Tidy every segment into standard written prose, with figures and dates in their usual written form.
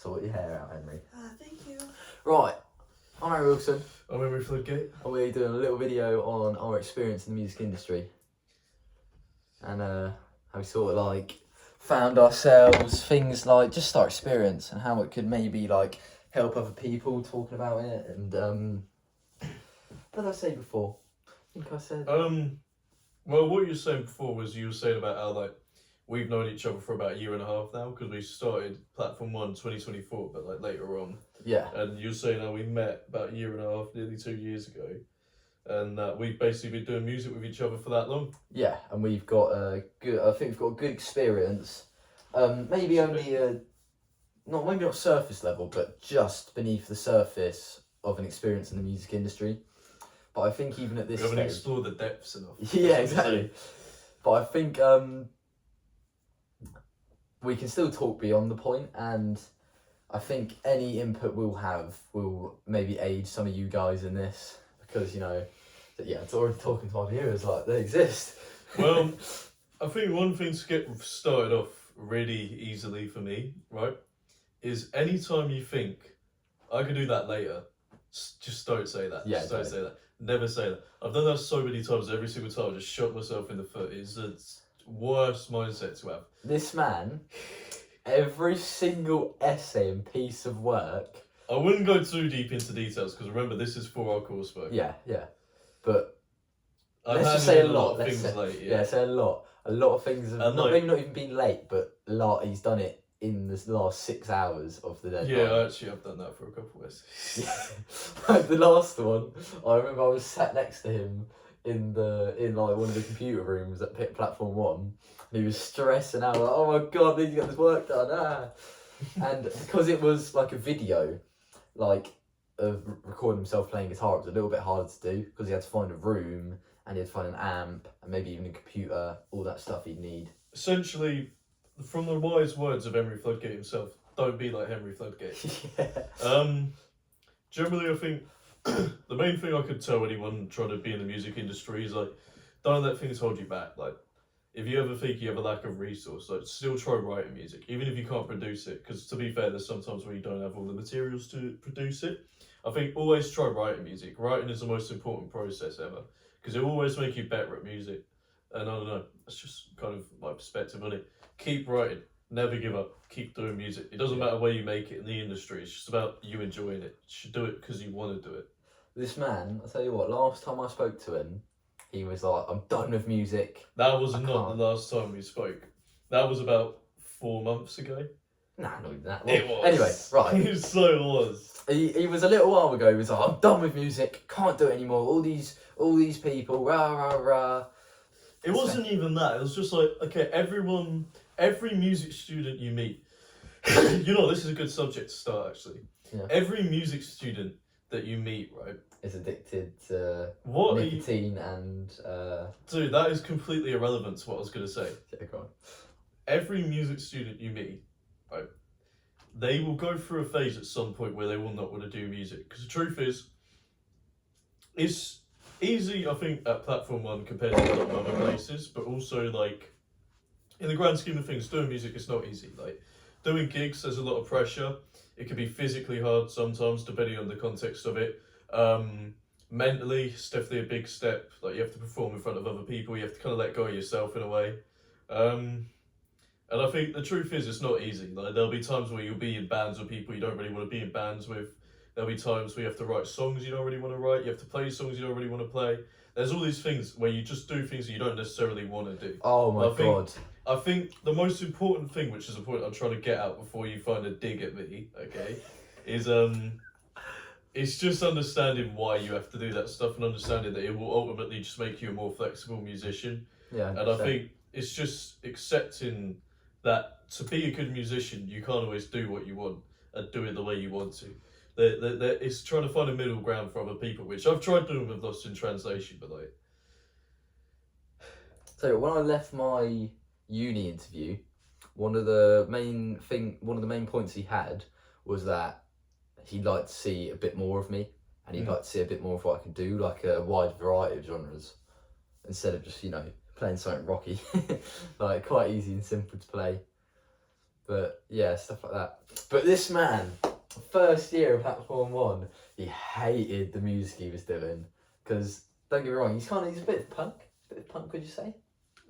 Sort your hair out, Henry. Thank you. Right, I'm Henry Wilson. I'm Henry Floodgate. And we're doing a little video on our experience in the music industry. And how we sort of like found ourselves, things like just our experience and how it could maybe like help other people talking about it. And what did I say before? I think I said... Well, what you were saying before was you were saying about how like we've known each other for about a year and a half now, because we started Platform 1 2024, but like later on. Yeah. And you were saying how we met about a year and a half, nearly 2 years ago, and we've basically been doing music with each other for that long. Yeah, and we've got a good. I think we've got a good experience. Maybe only maybe not surface level, but just beneath the surface of an experience in the music industry. But I think even at this We haven't stage, explored the depths enough. Yeah, exactly. But I think we can still talk beyond the point, and I think any input we'll have will maybe aid some of you guys in this, because it's already talking to my viewers like they exist. Well, I think one thing to get started off really easily for me, right, is anytime you think I could do that later, just don't say that. Yeah, just don't say that. Never say that. I've done that so many times. Every single time, I just shot myself in the foot. It's the worst mindset to have. This man, every single essay and piece of work. I wouldn't go too deep into details because remember, this is for our coursework. Yeah. But I've let's just say a lot lot. of things late. Yeah, say a lot. A lot of things have maybe not even been late, but he's done it in the last 6 hours of the day. Yeah, actually, I've done that for a couple of essays. The last one, I remember I was sat next to him in like one of the computer rooms at Platform 1, and he was stressing out like, oh my god, I need to get this work done. And because it was like a video, like of recording himself playing guitar, it was a little bit harder to do because he had to find a room and he had to find an amp and maybe even a computer, all that stuff he'd need. Essentially, from the wise words of Henry Floodgate himself, don't be like Henry Floodgate. Yeah. Generally, I think the main thing I could tell anyone trying to be in the music industry is like, don't let things hold you back. Like, if you ever think you have a lack of resource, like, still try writing music, even if you can't produce it. Because to be fair, there's sometimes where you don't have all the materials to produce it. I think always try writing music. Writing is the most important process ever, because it will always make you better at music. And I don't know, that's just kind of my perspective on it. Keep writing, never give up, keep doing music. It doesn't matter where you make it in the industry, it's just about you enjoying it. You should do it because you want to do it. This man, I'll tell you what, last time I spoke to him, he was like, I'm done with music. That was not the last time we spoke. That was about 4 months ago. Nah, not even that. It was. Anyway, right. It so was. He was a little while ago, he was like, I'm done with music, can't do it anymore, all these people, rah, rah, rah. It wasn't even that, it was just like, okay, every music student you meet, this is a good subject to start actually. Yeah. Every music student that you meet, right, is addicted to what nicotine and... Dude, that is completely irrelevant to what I was going to say. Yeah, go on. Every music student you meet, right, they will go through a phase at some point where they will not want to do music. Because the truth is, it's easy, I think, at Platform 1 compared to a lot of other places, but also, like, in the grand scheme of things, doing music is not easy. Like, doing gigs, there's a lot of pressure. It can be physically hard sometimes, depending on the context of it. Mentally, it's definitely a big step. Like, you have to perform in front of other people, you have to kind of let go of yourself in a way. And I think the truth is, it's not easy. Like, there'll be times where you'll be in bands with people you don't really want to be in bands with. There'll be times where you have to write songs you don't really want to write. You have to play songs you don't really want to play. There's all these things where you just do things that you don't necessarily want to do. Oh my God. I think the most important thing, which is the point I'm trying to get out before you find a dig at me, okay, is it's just understanding why you have to do that stuff and understanding that it will ultimately just make you a more flexible musician. Yeah. And I think it's just accepting that to be a good musician, you can't always do what you want and do it the way you want to. It's trying to find a middle ground for other people, which I've tried doing with Lost in Translation, but like... So when I left my uni interview, one of the main points he had was that he'd like to see a bit more of me, and he'd like to see a bit more of what I could do, like a wide variety of genres, instead of just, playing something rocky, like quite easy and simple to play. But yeah, stuff like that. But this man, first year of Platform 1, he hated the music he was doing. Because, don't get me wrong, he's a bit of punk. Would you say?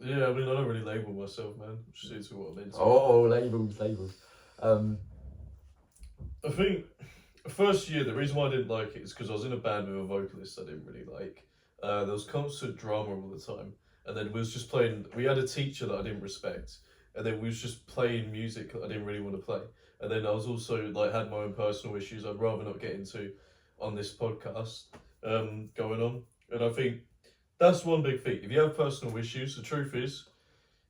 Yeah, I mean, I don't really label myself, man. Just into what I'm into. Oh, labels. I think first year, the reason why I didn't like it is because I was in a band with a vocalist I didn't really like. There was constant drama all the time. And then we was just playing, we had a teacher that I didn't respect. And then we was just playing music that I didn't really want to play. And then I was also like had my own personal issues I'd rather not get into on this podcast going on. And I think that's one big thing. If you have personal issues, the truth is,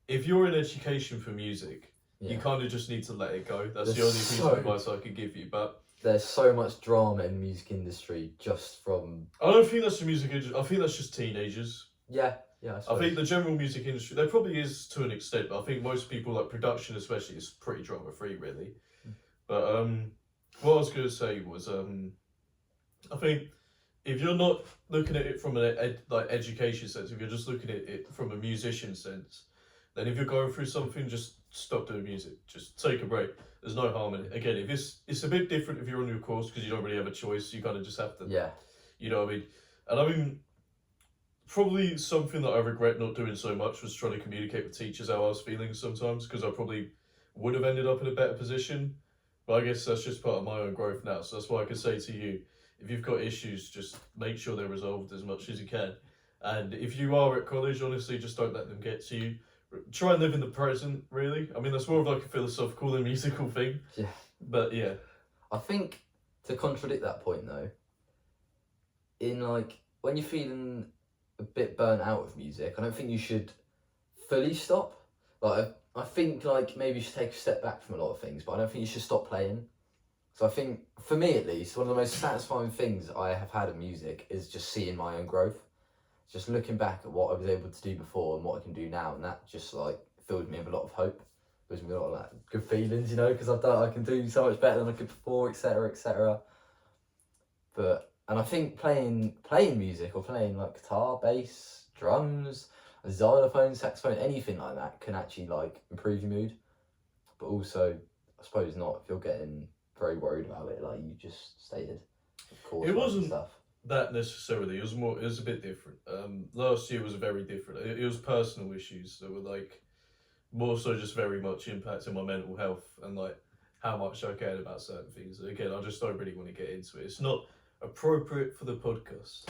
if you're in education for music, you kind of just need to let it go. That's the only piece of advice I could give you. But there's so much drama in the music industry just from... I don't think that's the music industry. I think that's just teenagers. Yeah, I think the general music industry, there probably is to an extent, but I think most people, like production especially, is pretty drama free, really. But what I was going to say was, I think if you're not looking at it from an education sense, if you're just looking at it from a musician sense, then if you're going through something, just stop doing music. Just take a break. There's no harm in it. Again, if it's a bit different if you're on your course because you don't really have a choice. You kind of just have to. Yeah. You know what I mean? And I mean, probably something that I regret not doing so much was trying to communicate with teachers how I was feeling sometimes, because I probably would have ended up in a better position. But I guess that's just part of my own growth now. So that's why I can say to you, if you've got issues, just make sure they're resolved as much as you can. And if you are at college, honestly, just don't let them get to you. Try and live in the present, really. I mean, that's more of like a philosophical than musical thing. Yeah. But yeah. I think, to contradict that point though, in like, when you're feeling a bit burnt out of music, I don't think you should fully stop. Like, I think like maybe you should take a step back from a lot of things, but I don't think you should stop playing. So I think, for me at least, one of the most satisfying things I have had in music is just seeing my own growth. Just looking back at what I was able to do before and what I can do now, and that just like filled me with a lot of hope. Gives me a lot of like good feelings, you know, because I can do so much better than I could before, etc., etc. And I think playing music or playing like guitar, bass, drums, a xylophone, saxophone, anything like that can actually like improve your mood. But also, I suppose not if you're getting very worried about it, like you just stated. Of course, it wasn't stuff. That necessarily. It was a bit different. Last year was very different. It was personal issues that were like more so just very much impacting my mental health and like how much I cared about certain things. Again, I just don't really want to get into it. It's not appropriate for the podcast.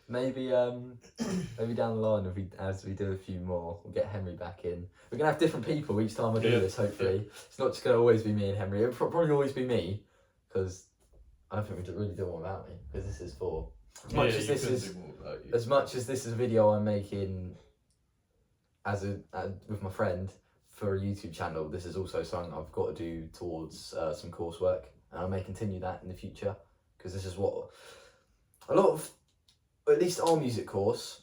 Maybe down the line, as we do a few more, we'll get Henry back in. We're gonna have different people each time I do this. Hopefully, it's not just gonna always be me and Henry. It'll probably always be me, because I don't think we really do one without me. Because this is for as much as this is a video I'm making with my friend for a YouTube channel. This is also something I've got to do towards some coursework, and I may continue that in the future, because this is what a lot of, at least our music course,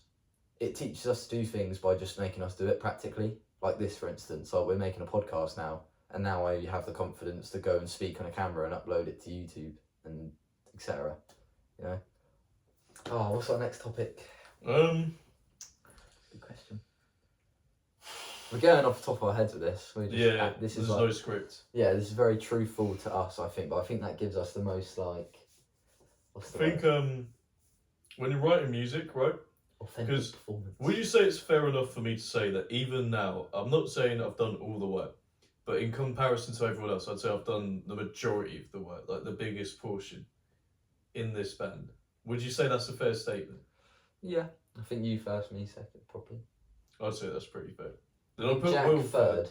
it teaches us to do things by just making us do it practically. Like this, for instance. So we're making a podcast now, and now I have the confidence to go and speak on a camera and upload it to YouTube and etc. You know. Oh, what's our next topic? Good question. We're going off the top of our heads with this. This is like, no script. Yeah, this is very truthful to us, I think, but I think that gives us the most like. When you're writing music, right? Because would you say it's fair enough for me to say that even now, I'm not saying I've done all the work, but in comparison to everyone else, I'd say I've done the majority of the work, like the biggest portion in this band. Would you say that's a fair statement? Yeah, I think you first, me second, probably. I'd say that's pretty fair. Then I'll put Jack Will third.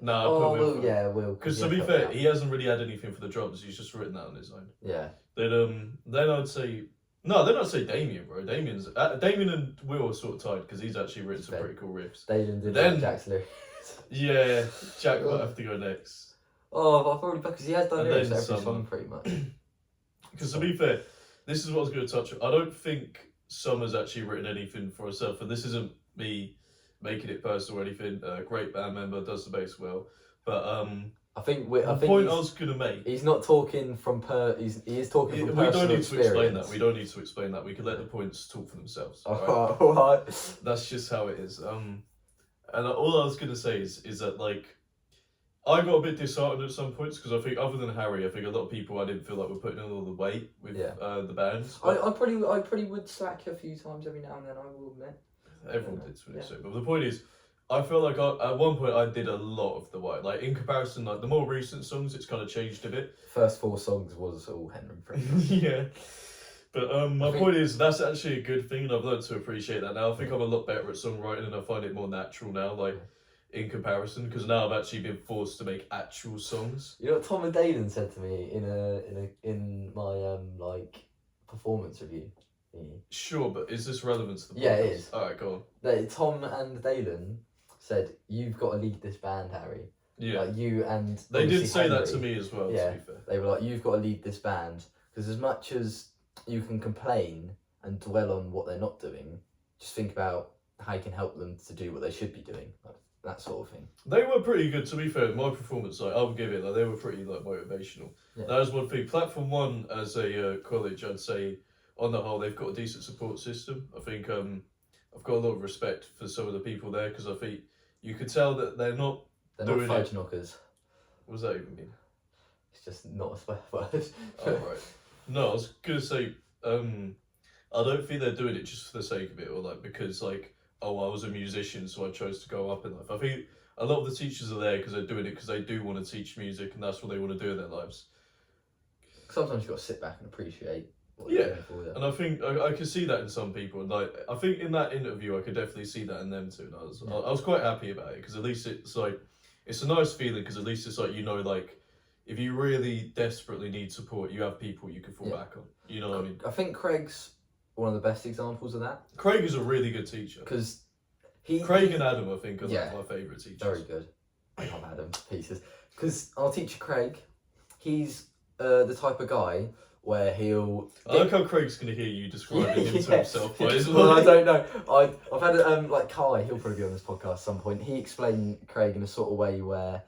No, I'll put Will third. Yeah, Will. Because to be fair, he hasn't really had anything for the drums. He's just written that on his own. Yeah. Then I'd say I'd say Damien, bro. Damien and Will are sort of tied because he's actually written some pretty cool riffs. Damien did Jack's lyrics. Yeah, Jack might have to go next. Oh, I've already, because he has done lyrics every song pretty much. Because to be fair, this is what I was going to touch on. I don't think Summer's actually written anything for herself, and this isn't me making it personal or anything. Great band member, does the bass well, but I think I was going to make. He's not talking from he is talking from personal experience. We don't need to explain that. We don't need to explain that. We can let the points talk for themselves. All right. That's just how it is. And all I was going to say is that like, I got a bit disheartened at some points because I think, other than Harry, I think a lot of people I didn't feel like were putting in all the weight with the bands. I probably would slack a few times every now and then. I will admit. Everyone did to an extent, but the point is, I feel like at one point I did a lot of the white. Like in comparison, like the more recent songs, it's kind of changed a bit. First 4 songs was all Henry. Yeah. But my point is, that's actually a good thing, and I've learned to appreciate that now. I think I'm a lot better at songwriting, and I find it more natural now, like in comparison, because now I've actually been forced to make actual songs. You know what Tom and Dalen said to me in my like performance review? Sure, but is this relevant to the podcast? Yeah, it is. Alright, go on. Tom and Dalen said, "You've got to lead this band, Harry." Yeah. Like you and they did say Henry, that to me as well. Yeah, to be fair. they were like, "You've got to lead this band," because as much as you can complain and dwell on what they're not doing, just think about how you can help them to do what they should be doing, like that sort of thing. They were pretty good, to be fair. My performance, like I'll give it, like they were pretty like motivational. Yeah. That was one thing. Platform One as a college, I'd say on the whole they've got a decent support system. I think I've got a lot of respect for some of the people there because I think you could tell that they're not fudge knockers. What does that even mean? It's just not a swear word. Oh, right. No, I was gonna say, I don't think they're doing it just for the sake of it, or like because like, oh, I was a musician, so I chose to go up in life. I think a lot of the teachers are there because they're doing it because they do want to teach music, and that's what they want to do in their lives. Sometimes you've got to sit back and appreciate what Yeah, you're doing for them. And I think I can see that in some people. Like I think in that interview, I could definitely see that in them too. And I was quite happy about it because at least it's like it's a nice feeling because at least it's like like. If you really desperately need support, you have people you can fall back on. You know what I mean? I think Craig's one of the best examples of that. Craig is a really good teacher. Because Craig and Adam, I think, are like my favourite teachers. Very good. I love Adam pieces. Because our teacher Craig, he's the type of guy where he'll... I like how Craig's going to hear you describing him to himself. Well, I don't know. I've had like Kai, he'll probably be on this podcast at some point. He explained Craig in a sort of way where...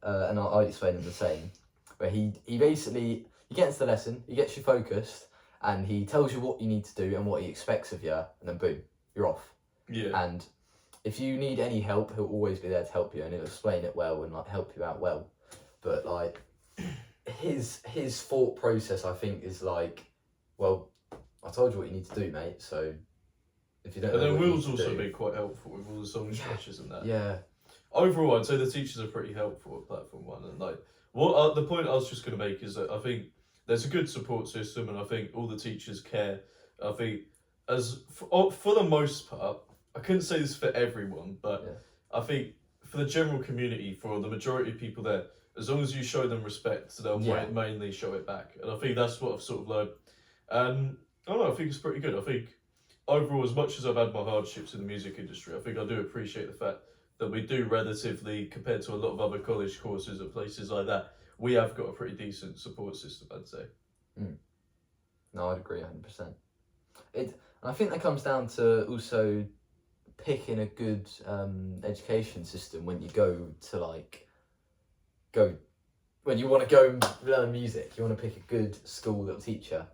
and I'd explain him the same, where he basically, he gets the lesson, he gets you focused, and he tells you what you need to do and what he expects of you, and then boom, you're off. Yeah. And if you need any help, he'll always be there to help you, and he'll explain it well and like help you out well. But like, his thought process, I think, is like, well, I told you what you need to do, mate, so if you don't know then what you Will's need to also do, been quite helpful with all the song stretches and that. Yeah. Overall, I'd say the teachers are pretty helpful at Platform One, and like, what the point I was just going to make is that I think there's a good support system, and I think all the teachers care. I think for the most part, I couldn't say this for everyone, but I think for the general community, for the majority of people there, as long as you show them respect, they'll mainly show it back, and I think that's what I've sort of learned. And I don't know, I think it's pretty good. I think overall, as much as I've had my hardships in the music industry, I think I do appreciate the fact that we do relatively, compared to a lot of other college courses at places like that, we have got a pretty decent support system, I'd say. No, I'd agree 100%. And I think that comes down to also picking a good education system when you go to when you want to go and learn music. You want to pick a good school that'll teach you.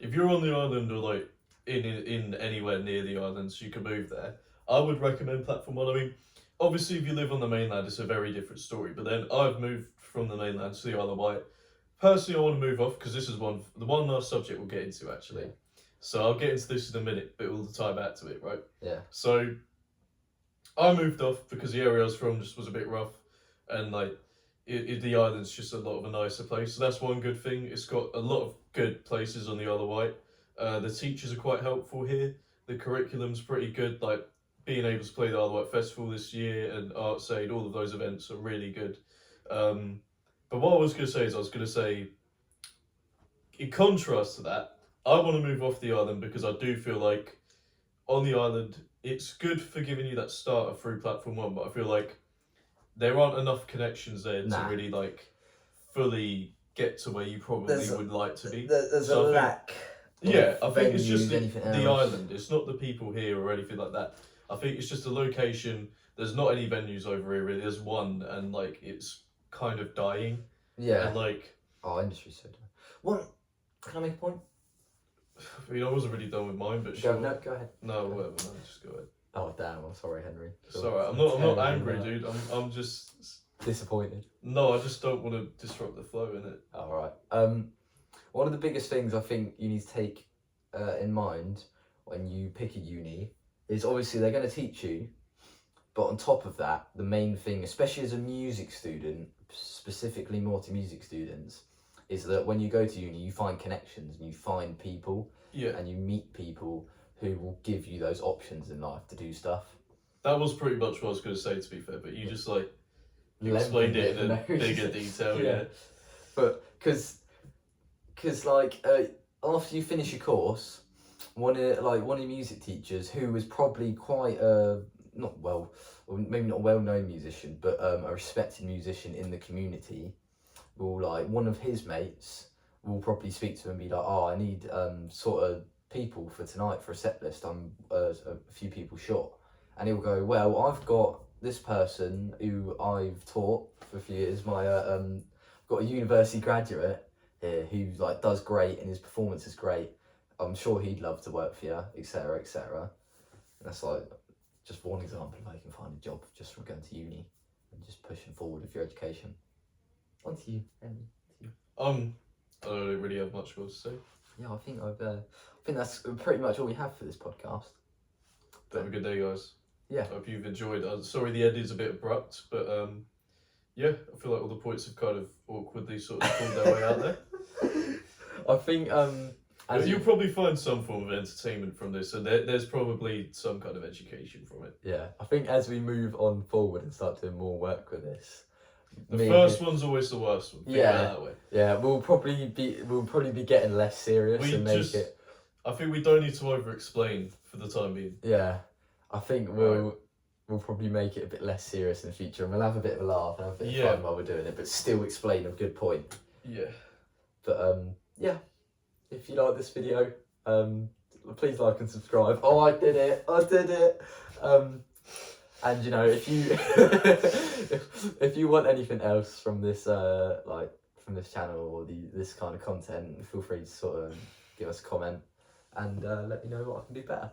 If you're on the island or like in anywhere near the islands, you can move there. I would recommend Platform One. I mean, obviously, if you live on the mainland, it's a very different story. But then I've moved from the mainland to the Isle of Wight. Personally, I want to move off because this is the one last subject we'll get into, actually. Yeah. So I'll get into this in a minute, but we'll tie back to it, right? Yeah. So I moved off because the area I was from just was a bit rough. And like, the island's just a lot of a nicer place. So that's one good thing. It's got a lot of good places on the Isle of Wight. The teachers are quite helpful here. The curriculum's pretty good. Like, being able to play the Isle of Wight Festival this year and Arts Aid, all of those events are really good. But what I was going to say, in contrast to that, I want to move off the island because I do feel like on the island, it's good for giving you that starter through Platform One, but I feel like there aren't enough connections there to really like fully get to where you probably would like to be. There's a lack. Yeah, I think it's just the island. It's not the people here or anything like that. I think it's just a location. There's not any venues over here really. There's one, and like it's kind of dying. Yeah. And like, industry's so dying. One, can I make a point? I mean, I wasn't really done with mine, but go ahead. No, whatever. No, just go ahead. Oh damn! I'm sorry, Henry. It's alright. I'm not angry, dude. I'm just disappointed? No, I just don't want to disrupt the flow in it. All right. One of the biggest things I think you need to take in mind when you pick a uni is obviously they're going to teach you, but on top of that, the main thing, especially as a music student, specifically multi-music students, is that when you go to uni, you find connections and you find people Yeah, and you meet people who will give you those options in life to do stuff. that was pretty much what I was going to say, to be fair, but you just like Lengthened explained it in a for no bigger reason. detail. Yeah. Yeah. But because like after you finish your course, one of your music teachers who was probably quite not well, or maybe not a well-known musician, but a respected musician in the community, will one of his mates will probably speak to him and be like, oh, I need sort of people for tonight for a set list. I'm a few people short, and he'll go, well, I've got this person who I've taught for a few years. My got a university graduate here who does great and his performance is great. I'm sure he'd love to work for you, etc., etc. That's just one example of how you can find a job just from going to uni and just pushing forward with your education. On to you, Henry. I don't really have much more to say. Yeah, I think that's pretty much all we have for this podcast. Have a good day, guys. Yeah. Hope you've enjoyed. Sorry the end is a bit abrupt, but yeah, I feel like all the points have kind of awkwardly sort of pulled their way out there. I think You'll probably find some form of entertainment from this, and there's probably some kind of education from it. Yeah, I think as we move on forward and start doing more work with this, The first one's always the worst one. Yeah. That way. Yeah, we'll probably be getting less serious We and make just- it. I think we don't need to over-explain for the time being. Yeah, I think we'll probably make it a bit less serious in the future, and we'll have a bit of a laugh and have a bit of fun while we're doing it, but still explain a good point. Yeah. But yeah, if you like this video, please like and subscribe. Oh, I did it! And if you if you want anything else from this from this channel or this kind of content, feel free to sort of give us a comment and let me know what I can do better.